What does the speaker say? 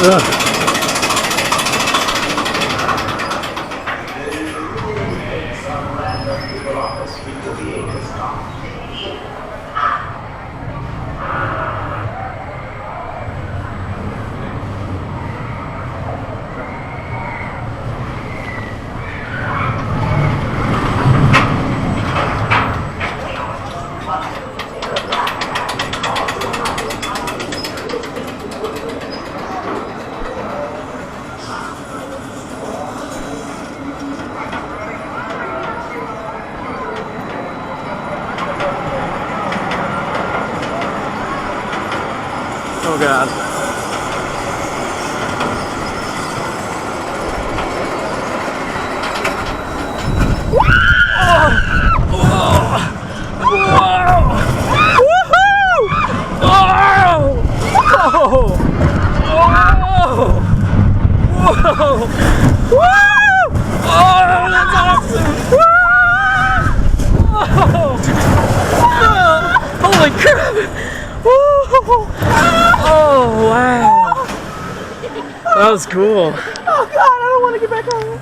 Ugh. Oh God. Holy crap! Oh wow! That was cool. Oh God, I don't want to get back home.